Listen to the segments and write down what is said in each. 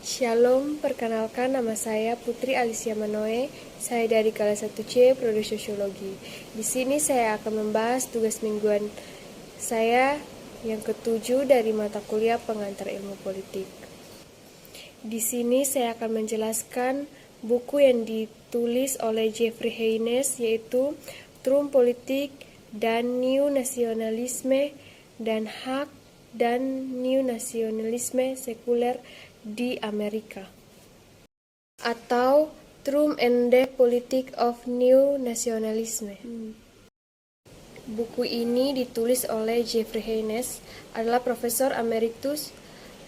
Shalom, perkenalkan nama saya Putri Alicia Manoe. Saya dari kelas 1C Prodi Sosiologi. Di sini saya akan membahas tugas mingguan saya yang ketujuh dari mata kuliah pengantar ilmu politik. Di sini saya akan menjelaskan buku yang ditulis oleh Jeffrey Haynes, yaitu Trump Politik dan New Nasionalisme dan Hak dan New Nasionalisme Sekuler di Amerika, atau Trump and the Politics of New Nationalism. Buku ini ditulis oleh Jeffrey Haynes, adalah Profesor Emeritus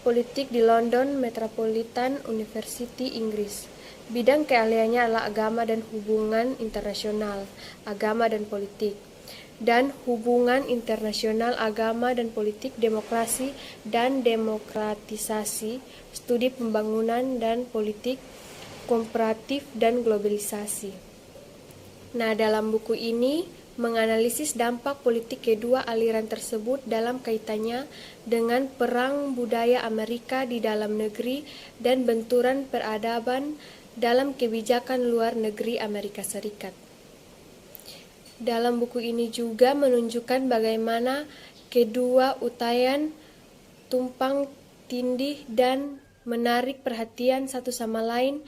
Politik di London Metropolitan University, Inggris. Bidang keahliannya adalah agama dan hubungan internasional, agama dan politik, dan hubungan internasional, agama dan politik, demokrasi dan demokratisasi, studi pembangunan dan politik komparatif dan globalisasi. Nah, dalam buku ini menganalisis dampak politik kedua aliran tersebut dalam kaitannya dengan perang budaya Amerika di dalam negeri dan benturan peradaban dalam kebijakan luar negeri Amerika Serikat. Dalam buku ini juga menunjukkan bagaimana kedua utayan tumpang tindih dan menarik perhatian satu sama lain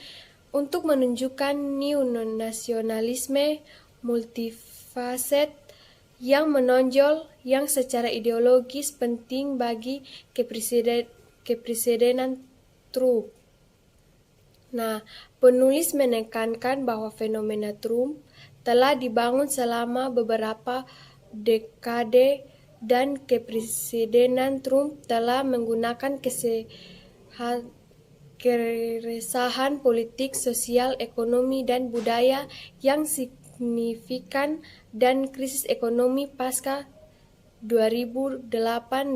untuk menunjukkan neo-nasionalisme multifaset yang menonjol yang secara ideologis penting bagi kepresidenan Trump. Nah, penulis menekankan bahwa fenomena Trump telah dibangun selama beberapa dekade dan kepresidenan Trump telah menggunakan keresahan politik, sosial, ekonomi, dan budaya yang signifikan dan krisis ekonomi pasca 2008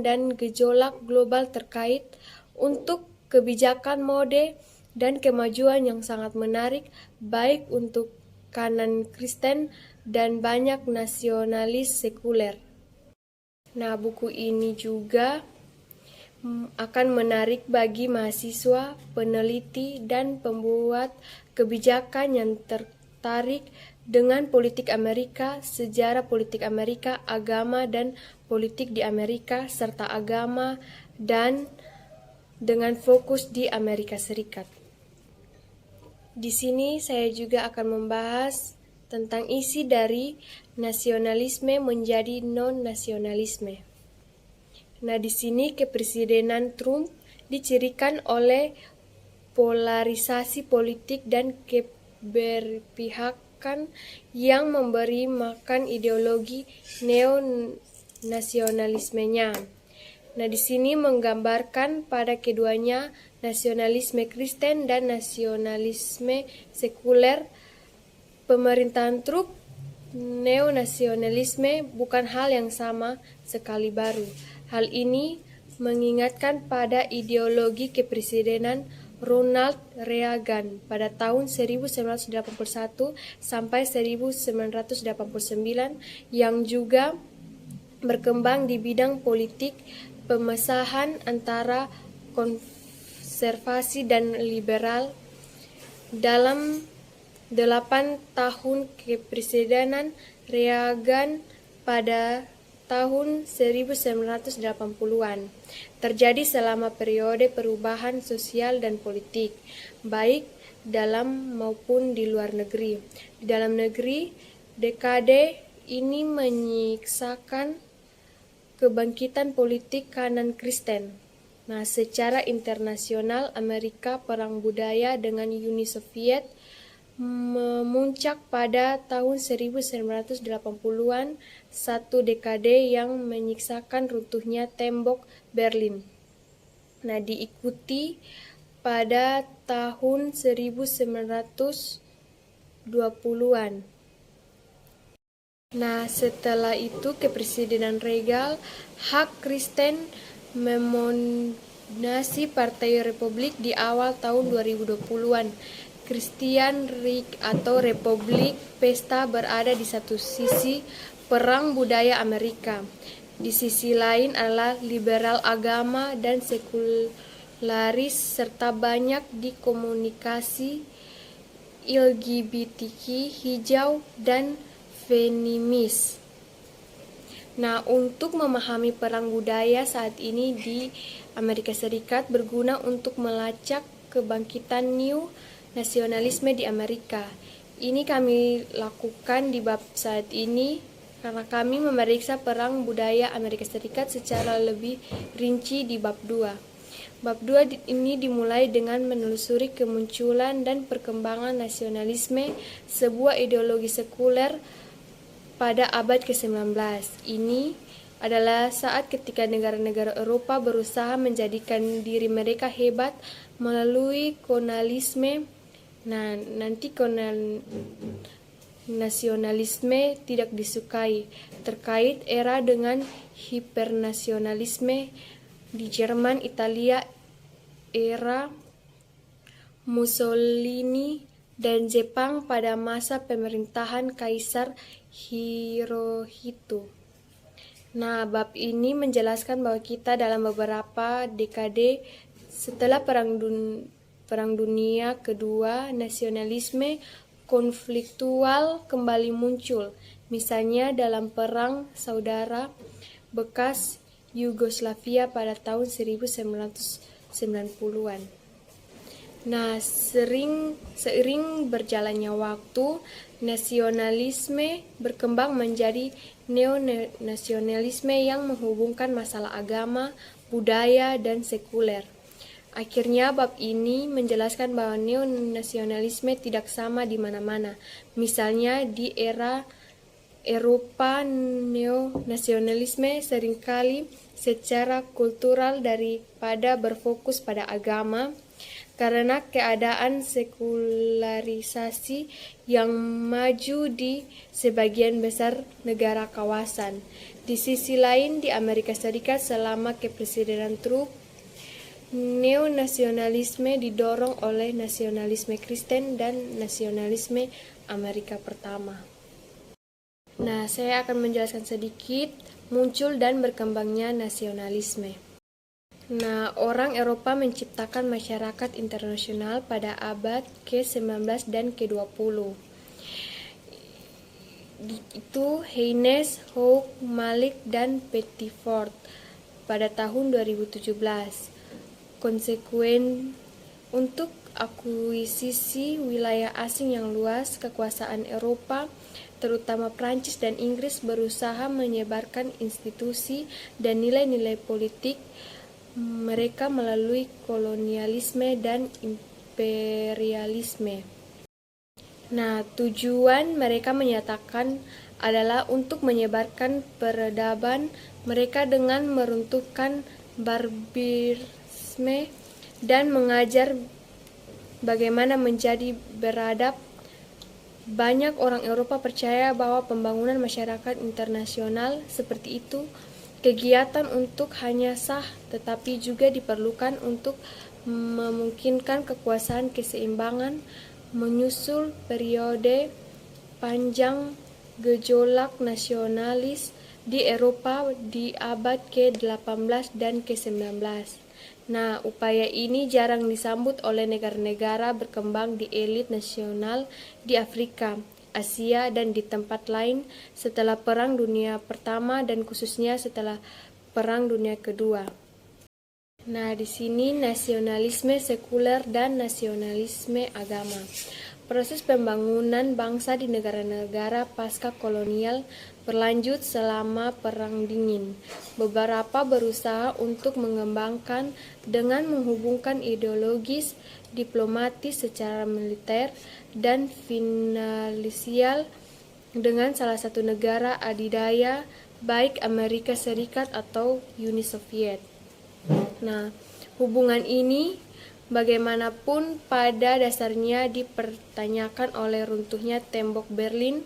dan gejolak global terkait untuk kebijakan mode dan kemajuan yang sangat menarik baik untuk kanan Kristen dan banyak nasionalis sekuler. Nah, buku ini juga akan menarik bagi mahasiswa, peneliti, dan pembuat kebijakan yang tertarik dengan politik Amerika, sejarah politik Amerika, agama dan politik di Amerika, serta agama dan dengan fokus di Amerika Serikat. Di sini saya juga akan membahas tentang isi dari nasionalisme menjadi non-nasionalisme. Nah, di sini kepresidenan Trump dicirikan oleh polarisasi politik dan keberpihakan yang memberi makan ideologi neo-nasionalismenya. Nah, di sini menggambarkan pada keduanya nasionalisme Kristen dan nasionalisme sekuler. Pemerintahan Trump, neo-nasionalisme bukan hal yang sama sekali baru. Hal ini mengingatkan pada ideologi kepresidenan Ronald Reagan pada tahun 1981 sampai 1989 yang juga berkembang di bidang politik pemisahan antara konservasi dan liberal. Dalam 8 tahun kepresidenan Reagan pada tahun 1980-an terjadi selama periode perubahan sosial dan politik, baik dalam maupun di luar negeri. Di dalam negeri, dekade ini menyiksakan kebangkitan politik kanan Kristen. Nah, secara internasional, Amerika perang budaya dengan Uni Soviet memuncak pada tahun 1980-an, satu dekade yang menyiksakan runtuhnya tembok Berlin. Nah, diikuti pada tahun 1920-an. Nah, setelah itu kepresidenan Reagan, hak Kristen memonasi Partai Republik di awal tahun 2020-an. Christian Reich atau Republik Pesta berada di satu sisi perang budaya Amerika. Di sisi lain adalah liberal agama dan laris, serta banyak di komunikasi LGBTQ, hijau, dan feminis. Nah, untuk memahami perang budaya saat ini di Amerika Serikat berguna untuk melacak kebangkitan new nasionalisme di Amerika. Ini kami lakukan di bab saat ini karena kami memeriksa perang budaya Amerika Serikat secara lebih rinci di bab 2. Bab 2 ini dimulai dengan menelusuri kemunculan dan perkembangan nasionalisme, sebuah ideologi sekuler pada abad ke-19. Ini adalah saat ketika negara-negara Eropa berusaha menjadikan diri mereka hebat melalui kolonialisme. Nah, nanti nasionalisme tidak disukai, terkait era dengan hipernasionalisme di Jerman, Italia, era Mussolini, dan Jepang pada masa pemerintahan Kaisar Hirohito. Nah, bab ini menjelaskan bahwa kita dalam beberapa dekade setelah Perang Dunia Kedua, nasionalisme konfliktual kembali muncul, misalnya dalam Perang Saudara bekas Yugoslavia pada tahun 1990-an. Nah, seiring berjalannya waktu, nasionalisme berkembang menjadi neo-nasionalisme yang menghubungkan masalah agama, budaya, dan sekuler. Akhirnya, bab ini menjelaskan bahwa neo-nasionalisme tidak sama di mana-mana. Misalnya, di era Eropa, neo-nasionalisme seringkali secara kultural daripada berfokus pada agama, karena keadaan sekularisasi yang maju di sebagian besar negara kawasan. Di sisi lain, di Amerika Serikat selama kepresidenan Trump, neo-nasionalisme didorong oleh nasionalisme Kristen dan nasionalisme Amerika Pertama. Nah, saya akan menjelaskan sedikit muncul dan berkembangnya nasionalisme. Nah, orang Eropa menciptakan masyarakat internasional pada abad ke-19 dan ke-20. Itu Haynes, Hawke, Malik, dan Pettiford pada tahun 2017. Konsekuen untuk akuisisi wilayah asing yang luas, kekuasaan Eropa, terutama Prancis dan Inggris, berusaha menyebarkan institusi dan nilai-nilai politik mereka melalui kolonialisme dan imperialisme. Nah, tujuan mereka menyatakan adalah untuk menyebarkan peradaban mereka dengan meruntuhkan barbarisme dan mengajar bagaimana menjadi beradab. Banyak orang Eropa percaya bahwa pembangunan masyarakat internasional seperti itu kegiatan untuk hanya sah, tetapi juga diperlukan untuk memungkinkan kekuasaan keseimbangan menyusul periode panjang gejolak nasionalis di Eropa di abad ke-18 dan ke-19. Nah, upaya ini jarang disambut oleh negara-negara berkembang di elit nasional di Afrika, Asia, dan di tempat lain setelah Perang Dunia Pertama dan khususnya setelah Perang Dunia Kedua. Nah, di sini nasionalisme sekuler dan nasionalisme agama. Proses pembangunan bangsa di negara-negara pasca kolonial berlanjut selama Perang Dingin. Beberapa berusaha untuk mengembangkan dengan menghubungkan ideologis, diplomatis secara militer, dan finansial dengan salah satu negara adidaya, baik Amerika Serikat atau Uni Soviet. Nah, hubungan ini bagaimanapun pada dasarnya dipertanyakan oleh runtuhnya tembok Berlin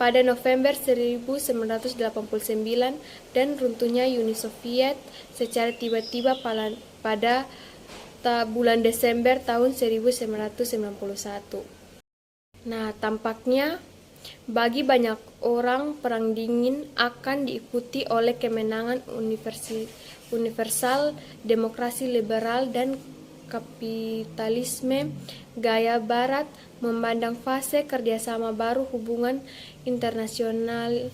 pada November 1989 dan runtuhnya Uni Soviet secara tiba-tiba pada bulan Desember tahun 1991. Nah, tampaknya bagi banyak orang Perang Dingin akan diikuti oleh kemenangan universal, demokrasi liberal, dan kapitalisme gaya Barat memandang fase kerjasama baru hubungan internasional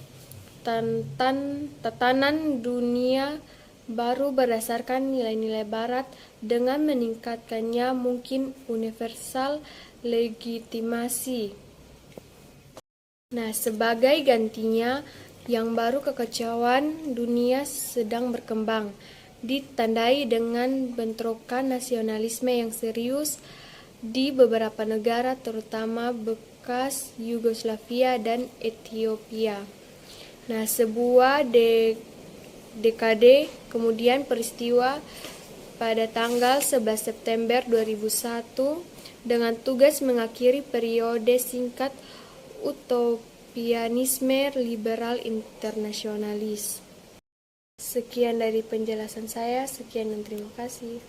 tatanan dunia baru berdasarkan nilai-nilai Barat dengan meningkatkannya mungkin universal legitimasi. Nah, sebagai gantinya, yang baru kekacauan dunia sedang berkembang, ditandai dengan bentrokan nasionalisme yang serius di beberapa negara terutama bekas Yugoslavia dan Ethiopia. Nah, sebuah dekade kemudian peristiwa pada tanggal 11 September 2001 dengan tugas mengakhiri periode singkat utopianisme liberal internasionalis. Sekian dari penjelasan saya, sekian dan terima kasih.